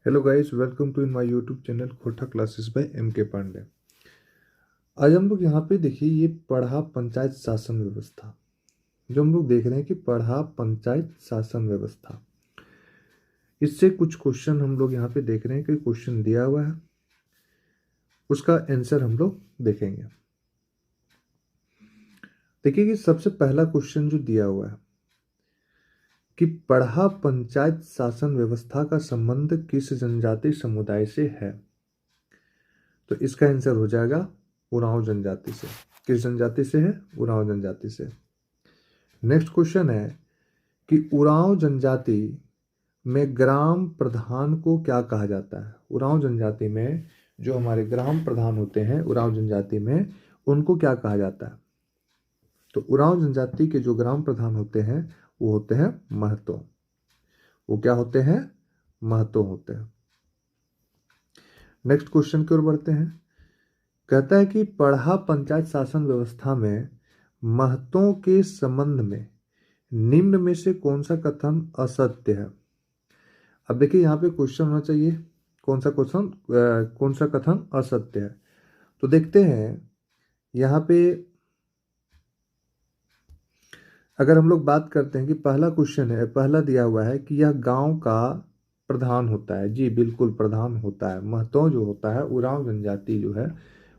Hello guys, welcome to in my YouTube channel खोटा classes by M K Pandey. आज हम लोग यहाँ पे देखिए ये पढ़ा पंचायत शासन व्यवस्था, जो हम लोग देख रहे हैं कि पढ़ा पंचायत शासन व्यवस्था, इससे कुछ क्वेश्चन हम लोग यहाँ पे देख रहे हैं कि क्वेश्चन दिया हुआ है, उसका आंसर हम लोग देखेंगे। देखिए कि सबसे पहला क्वेश्चन जो दिया हुआ है कि पढ़ा पंचायत शासन व्यवस्था का संबंध किस जनजाति समुदाय से है, तो इसका आंसर हो जाएगा उरांव जनजाति से। किस जनजाति से है? उरांव जनजाति से। नेक्स्ट क्वेश्चन है कि उरांव जनजाति में ग्राम प्रधान को क्या कहा जाता है। उरांव जनजाति में जो हमारे ग्राम प्रधान होते हैं उरांव जनजाति में, उनको क्या कहा जाता है? तो उरांव जनजाति के जो ग्राम प्रधान होते हैं वो होते हैं महतो। वो क्या होते हैं? महतो होते हैं। नेक्स्ट क्वेश्चन की ओर बढ़ते हैं। कहता है कि पढ़ा पंचायत शासन व्यवस्था में महतों के संबंध में निम्न में से कौन सा कथन असत्य है। अब देखिए यहाँ पे क्वेश्चन होना चाहिए कौन सा कथन असत्य है। तो देखते हैं यहाँ पे अगर हम लोग बात करते हैं कि पहला क्वेश्चन है, पहला दिया हुआ है कि यह गांव का प्रधान होता है। जी बिल्कुल प्रधान होता है। महतो जो होता है, उरांव जनजाति जो है,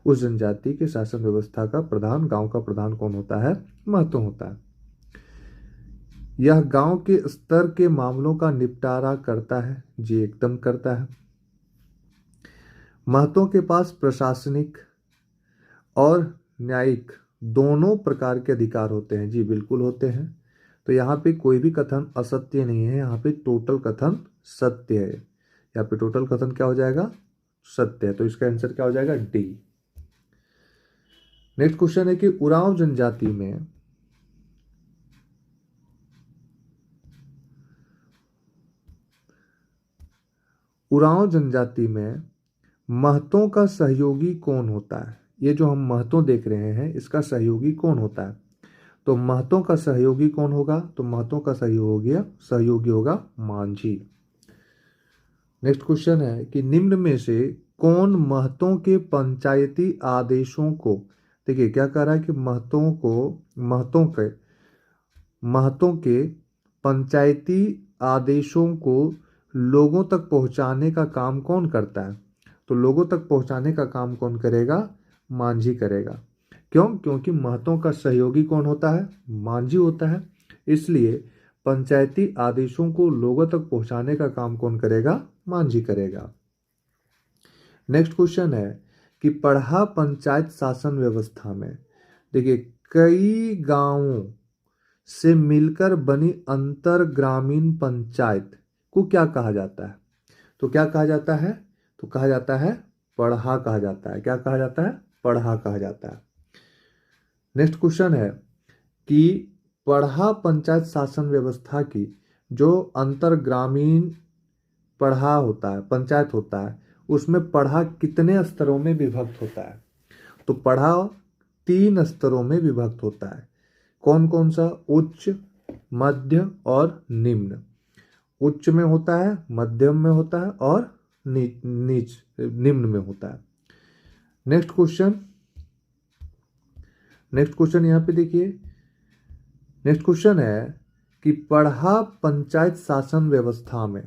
उस जनजाति के शासन व्यवस्था का प्रधान, गांव का प्रधान कौन होता है? महतो होता है। यह गांव के स्तर के मामलों का निपटारा करता है। जी एकदम करता है। महतों के पास प्रशासनिक और न्यायिक दोनों प्रकार के अधिकार होते हैं। जी बिल्कुल होते हैं। तो यहाँ पे कोई भी कथन असत्य नहीं है, यहाँ पे टोटल कथन सत्य है। यहाँ पे टोटल कथन क्या हो जाएगा? सत्य है। तो इसका आंसर क्या हो जाएगा? डी। नेक्स्ट क्वेश्चन है कि उरांव जनजाति में महतों का सहयोगी कौन होता है। ये जो हम महतों देख रहे हैं इसका सहयोगी कौन होता है? तो महतों का सहयोगी कौन होगा? तो महतों का सहयोगी होगा मांझी। नेक्स्ट क्वेश्चन है कि निम्न में से कौन महतों के पंचायती आदेशों को, देखिए क्या कह रहा है कि महतों के पंचायती आदेशों को लोगों तक पहुंचाने का काम कौन करता है? तो लोगों तक पहुंचाने का काम कौन करेगा? मांझी करेगा। क्यों? क्योंकि महतों का सहयोगी कौन होता है? मांझी होता है। इसलिए पंचायती आदेशों को लोगों तक पहुंचाने का काम कौन करेगा? मांझी करेगा। नेक्स्ट क्वेश्चन है कि पढ़ा पंचायत शासन व्यवस्था में, देखिए कई गांवों से मिलकर बनी अंतर ग्रामीण पंचायत को क्या कहा जाता है? तो क्या कहा जाता है? तो कहा जाता है पढ़ा कहा जाता है। क्या कहा जाता है? पढ़ा कहा जाता है। नेक्स्ट क्वेश्चन है कि पढ़ा पंचायत शासन व्यवस्था की जो अंतर ग्रामीण पढ़ा होता है, पंचायत होता है, उसमें पढ़ा कितने स्तरों में विभक्त होता है? तो पढ़ा 3 स्तरों में विभक्त होता है। कौन कौन सा? उच्च, मध्य और निम्न। उच्च में होता है, मध्यम में होता है और निम्न में होता है। नेक्स्ट क्वेश्चन यहाँ पे देखिए। नेक्स्ट क्वेश्चन है कि पढ़ा पंचायत शासन व्यवस्था में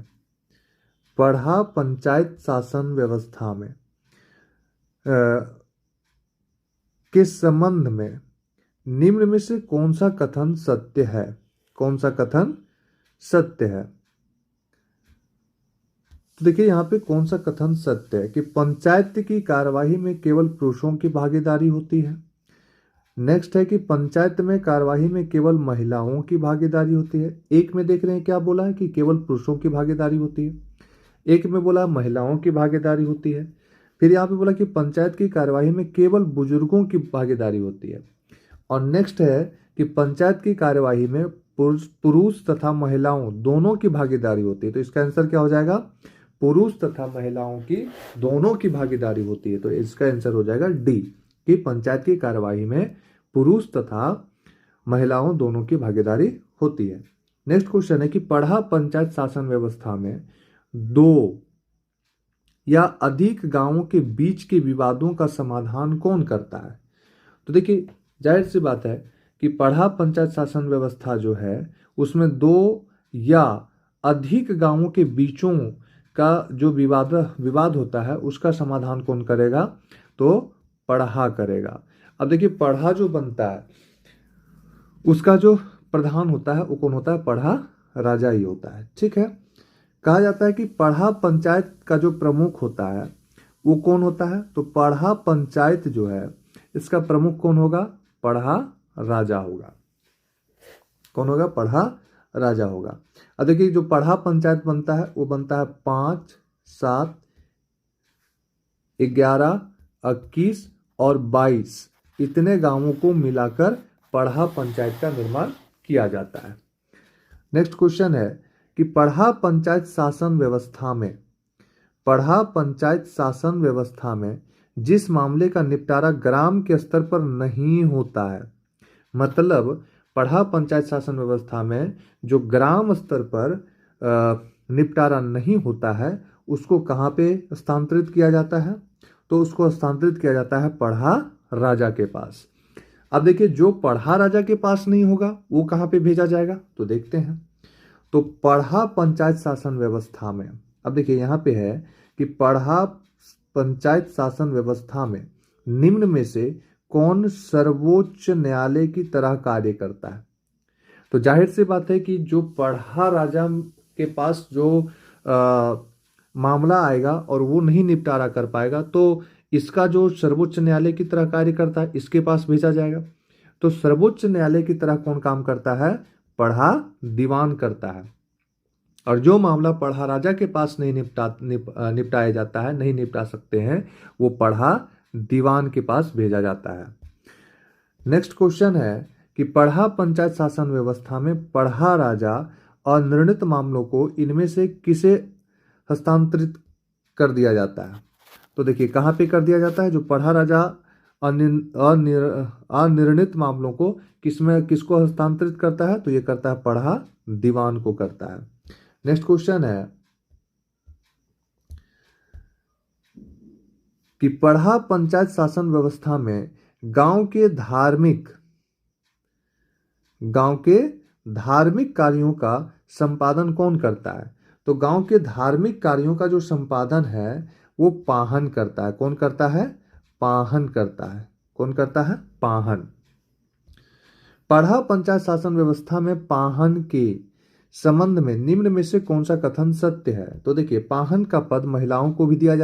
के संबंध में निम्न में से कौन सा कथन सत्य है? कौन सा कथन सत्य है? तो देखिए यहाँ पे कौन सा कथन सत्य है कि पंचायत की कार्यवाही में केवल पुरुषों की भागीदारी होती है। नेक्स्ट है कि पंचायत में कार्यवाही में केवल महिलाओं की भागीदारी होती है। एक में देख रहे हैं क्या बोला है कि केवल पुरुषों की भागीदारी होती है, एक में बोला महिलाओं की भागीदारी होती है। फिर यहाँ पे बोला कि पंचायत की कार्यवाही में केवल बुजुर्गों की भागीदारी होती है। और नेक्स्ट है कि पंचायत की कार्यवाही में पुरुष तथा महिलाओं दोनों की भागीदारी होती है। तो इसका आंसर क्या हो जाएगा? पुरुष तथा महिलाओं की दोनों की भागीदारी होती है। तो इसका आंसर हो जाएगा डी, कि पंचायत की कार्यवाही में पुरुष तथा महिलाओं दोनों की भागीदारी होती है। नेक्स्ट क्वेश्चन है कि पढ़ा पंचायत शासन व्यवस्था में 2 या अधिक गांवों के बीच के विवादों का समाधान कौन करता है? तो देखिए, जाहिर सी बात है कि पढ़ा पंचायत शासन व्यवस्था जो है उसमें दो या अधिक गांवों के बीचों का जो विवाद होता है उसका समाधान कौन करेगा? तो पढ़ा करेगा। अब देखिए, पढ़ा जो बनता है उसका जो प्रधान होता है वो कौन होता है? पढ़ा राजा ही होता है। ठीक है। कहा जाता है कि पढ़ा पंचायत का जो प्रमुख होता है वो कौन होता है? तो पढ़ा पंचायत जो है इसका प्रमुख कौन होगा? पढ़ा राजा होगा। कौन होगा? पढ़ा राजा होगा। अब देखिए, जो पढ़ा पंचायत बनता है वो बनता है 5, 7, 11, 21 और 22 इतने गांवों को मिलाकर पढ़ा पंचायत का निर्माण किया जाता है। नेक्स्ट क्वेश्चन है कि पढ़ा पंचायत शासन व्यवस्था में जिस मामले का निपटारा ग्राम के स्तर पर नहीं होता है, मतलब पढ़ा पंचायत शासन व्यवस्था में जो ग्राम स्तर पर निपटारा नहीं होता है उसको कहाँ पे स्थानांतरित किया जाता है? तो उसको स्थानांतरित किया जाता है पढ़ा राजा के पास। अब देखिए, जो पढ़ा राजा के पास नहीं होगा वो कहाँ पे भेजा जाएगा? तो देखते हैं। तो पढ़ा पंचायत शासन व्यवस्था में, अब देखिए यहाँ पे है कि पढ़ा पंचायत शासन व्यवस्था में निम्न में से कौन सर्वोच्च न्यायालय की तरह कार्य करता है? तो जाहिर सी बात है कि जो पढ़ा राजा के पास जो मामला आएगा और वो नहीं निपटारा कर पाएगा तो इसका जो सर्वोच्च न्यायालय की तरह कार्य करता है इसके पास भेजा जाएगा। तो सर्वोच्च न्यायालय की तरह कौन काम करता है? पढ़ा दीवान करता है। और जो मामला पढ़ा राजा के पास नहीं निपटाया जाता है, नहीं निपटा सकते हैं, वो पढ़ा दीवान के पास भेजा जाता है। नेक्स्ट क्वेश्चन है कि पढ़ा पंचायत शासन व्यवस्था में पढ़ा राजा और निर्णीत मामलों को इनमें से किसे हस्तांतरित कर दिया जाता है? तो देखिए, कहाँ पे कर दिया जाता है? जो पढ़ा राजा अनिर्णित मामलों को किसको हस्तांतरित करता है? तो ये करता है पढ़ा दीवान को करता है। नेक्स्ट क्वेश्चन है कि पढ़ा पंचायत शासन व्यवस्था में गांव के धार्मिक कार्यों का संपादन कौन करता है? तो गांव के धार्मिक कार्यों का जो संपादन है वो पाहन करता है। कौन करता है? पाहन करता है। कौन करता है? पाहन। पढ़ा पंचायत शासन व्यवस्था में पाहन के संबंध में निम्न में से कौन सा कथन सत्य है? तो देखिए, पाहन का पद महिलाओं को भी दिया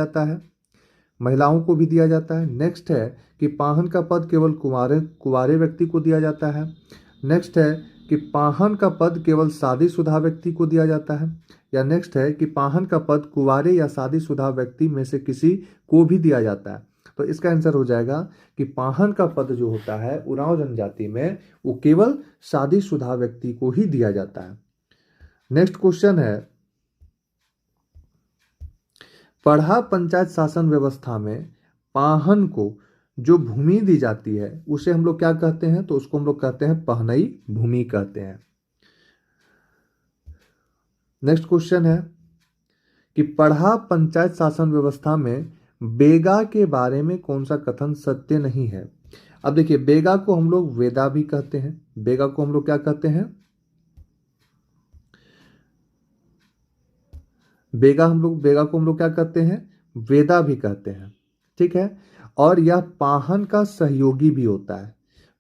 जाता है, नेक्स्ट है कि पाहन का पद केवल कुंवारे व्यक्ति को दिया जाता है। नेक्स्ट है कि पाहन का पद केवल शादीशुदा व्यक्ति को दिया जाता है, या नेक्स्ट है कि पाहन का पद कुंवारे या शादीशुदा व्यक्ति में से किसी को भी दिया जाता है। तो इसका आंसर हो जाएगा कि पाहन का पद जो होता है उरांव जनजाति में वो केवल शादीशुदा व्यक्ति को ही दिया जाता है। नेक्स्ट क्वेश्चन है, पढ़ा पंचायत शासन व्यवस्था में पाहन को जो भूमि दी जाती है उसे हम लोग क्या कहते हैं? तो उसको हम लोग कहते हैं पहनई भूमि कहते हैं। नेक्स्ट क्वेश्चन है कि पढ़ा पंचायत शासन व्यवस्था में बेगा के बारे में कौन सा कथन सत्य नहीं है? अब देखिए, बेगा को हम लोग वेदा भी कहते हैं। बेगा को हम लोग क्या कहते हैं? बेगा को हम लोग क्या कहते हैं? वेदा भी कहते हैं। ठीक है। और यह पाहन का सहयोगी भी होता है।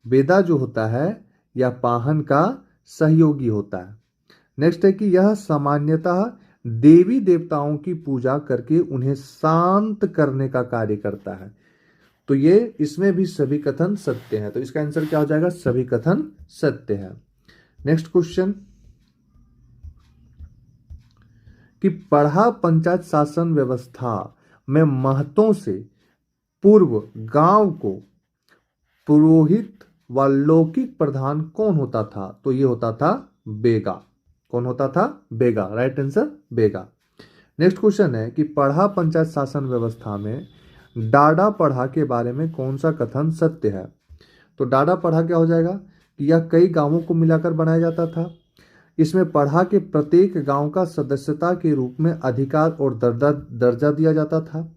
वेदा जो होता है यह पाहन का सहयोगी होता है। नेक्स्ट है कि यह सामान्यतः देवी देवताओं की पूजा करके उन्हें शांत करने का कार्य करता है। तो ये इसमें भी सभी कथन सत्य हैं। तो इसका आंसर क्या हो जाएगा? सभी कथन सत्य है। नेक्स्ट क्वेश्चन कि पढ़ा पंचायत शासन व्यवस्था में महतों से पूर्व गांव को पुरोहित व लौकिक प्रधान कौन होता था? तो ये होता था बेगा। कौन होता था? बेगा। राइट आंसर बेगा। नेक्स्ट क्वेश्चन है कि पढ़ा पंचायत शासन व्यवस्था में डाडा पढ़ा के बारे में कौन सा कथन सत्य है? तो डाडा पढ़ा क्या हो जाएगा कि यह कई गांवों को मिलाकर बनाया जाता था, इसमें पढ़ा के प्रत्येक गांव का सदस्यता के रूप में अधिकार और दर्जा दिया जाता था,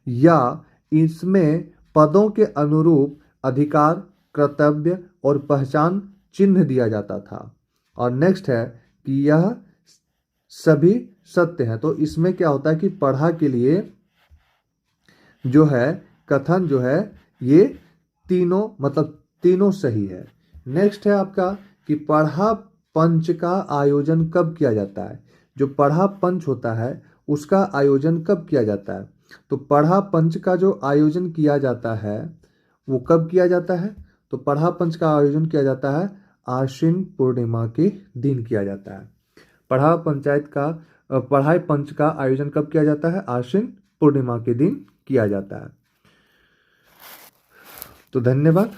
या इसमें पदों के अनुरूप अधिकार, कर्तव्य और पहचान चिन्ह दिया जाता था। और नेक्स्ट है कि यह सभी सत्य है। तो इसमें क्या होता है कि पढ़ा के लिए जो है कथन जो है ये तीनों मतलब तीनों सही है। नेक्स्ट है आपका कि पढ़ा पंच का आयोजन कब किया जाता है। जो पढ़ा पंच होता है उसका आयोजन कब किया जाता है। तो पढ़ा पंच का जो आयोजन किया जाता है वो कब किया जाता है। तो पढ़ा पंच का आयोजन किया जाता है आश्विन पूर्णिमा के दिन किया जाता है। पढ़ाई पंच का आयोजन कब किया जाता है, आश्विन पूर्णिमा के दिन किया जाता है। तो धन्यवाद।